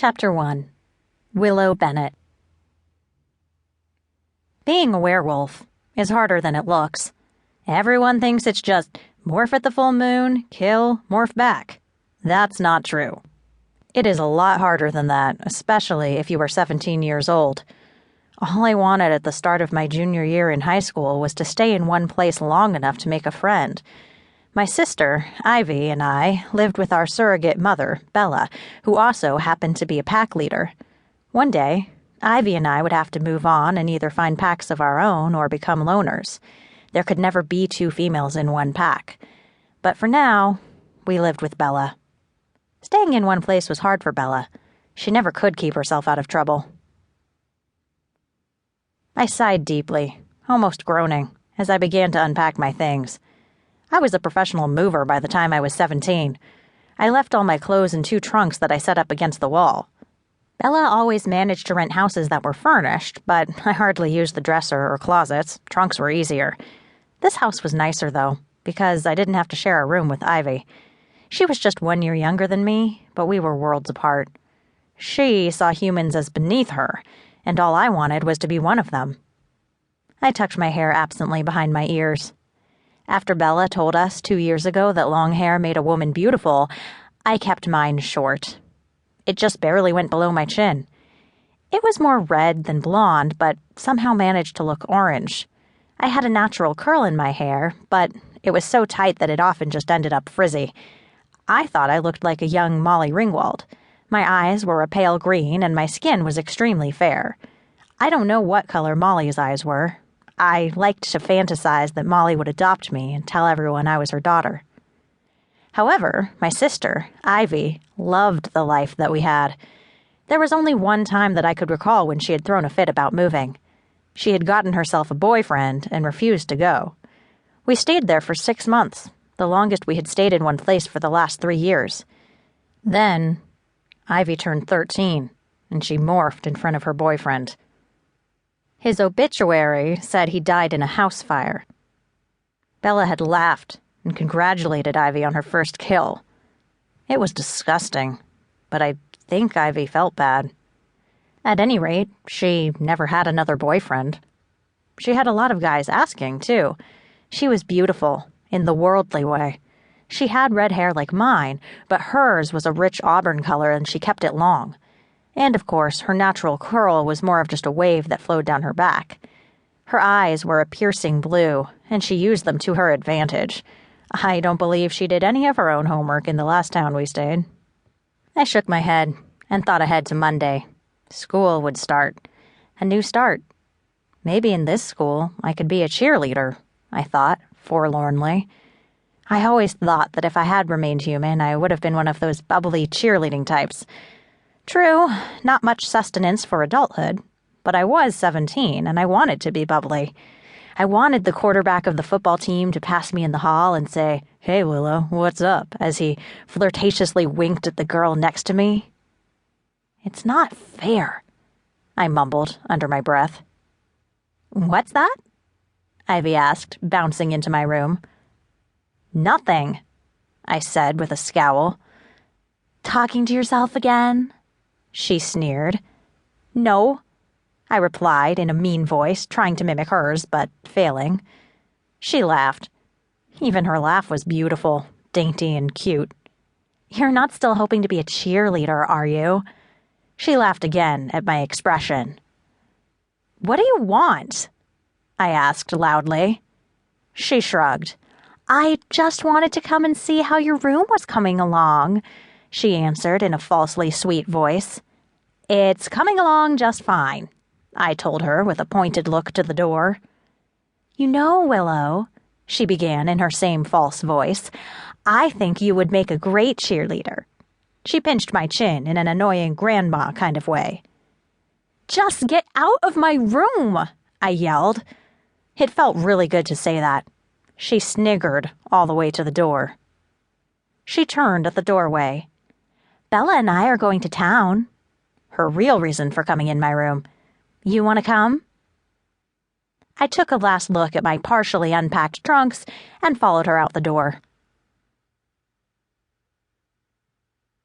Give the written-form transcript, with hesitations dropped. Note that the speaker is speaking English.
Chapter 1. Willow Bennett. Being a werewolf is harder than it looks. Everyone thinks it's just morph at the full moon, kill, morph back. That's not true. It is a lot harder than that, especially if you are 17 years old. All I wanted at the start of my junior year in high school was to stay in one place long enough to make a friend. My sister, Ivy, and I lived with our surrogate mother, Bella, who also happened to be a pack leader. One day, Ivy and I would have to move on and either find packs of our own or become loners. There could never be two females in one pack. But for now, we lived with Bella. Staying in one place was hard for Bella. She never could keep herself out of trouble. I sighed deeply, almost groaning, as I began to unpack my things. I was a professional mover by the time I was 17. I left all my clothes in 2 trunks that I set up against the wall. Bella always managed to rent houses that were furnished, but I hardly used the dresser or closets. Trunks were easier. This house was nicer, though, because I didn't have to share a room with Ivy. She was just 1 year younger than me, but we were worlds apart. She saw humans as beneath her, and all I wanted was to be one of them. I tucked my hair absently behind my ears. After Bella told us 2 years ago that long hair made a woman beautiful, I kept mine short. It just barely went below my chin. It was more red than blonde, but somehow managed to look orange. I had a natural curl in my hair, but it was so tight that it often just ended up frizzy. I thought I looked like a young Molly Ringwald. My eyes were a pale green, and my skin was extremely fair. I don't know what color Molly's eyes were. I liked to fantasize that Molly would adopt me and tell everyone I was her daughter. However, my sister, Ivy, loved the life that we had. There was only one time that I could recall when she had thrown a fit about moving. She had gotten herself a boyfriend and refused to go. We stayed there for 6 months, the longest we had stayed in one place for the last 3 years. Then, Ivy turned 13, and she morphed in front of her boyfriend. His obituary said he died in a house fire. Bella had laughed and congratulated Ivy on her first kill. It was disgusting, but I think Ivy felt bad. At any rate, she never had another boyfriend. She had a lot of guys asking, too. She was beautiful, in the worldly way. She had red hair like mine, but hers was a rich auburn color and she kept it long. And, of course, her natural curl was more of just a wave that flowed down her back. Her eyes were a piercing blue, and she used them to her advantage. I don't believe she did any of her own homework in the last town we stayed. I shook my head and thought ahead to Monday. School would start. A new start. Maybe in this school I could be a cheerleader, I thought, forlornly. I always thought that if I had remained human, I would have been one of those bubbly cheerleading types. True, not much sustenance for adulthood, but I was 17 and I wanted to be bubbly. I wanted the quarterback of the football team to pass me in the hall and say, "Hey, Willow, what's up?" as he flirtatiously winked at the girl next to me. "It's not fair," I mumbled under my breath. "What's that?" Ivy asked, bouncing into my room. "Nothing," I said with a scowl. "Talking to yourself again?" she sneered. "No," I replied in a mean voice, trying to mimic hers, but failing. She laughed. Even her laugh was beautiful, dainty, and cute. "You're not still hoping to be a cheerleader, are you?" She laughed again at my expression. "What do you want?" I asked loudly. She shrugged. "I just wanted to come and see how your room was coming along," she answered in a falsely sweet voice. "It's coming along just fine," I told her with a pointed look to the door. "You know, Willow," she began in her same false voice, "I think you would make a great cheerleader." She pinched my chin in an annoying grandma kind of way. "Just get out of my room," I yelled. It felt really good to say that. She sniggered all the way to the door. She turned at the doorway. "Bella and I are going to town." Her real reason for coming in my room. "You want to come?" I took a last look at my partially unpacked trunks and followed her out the door.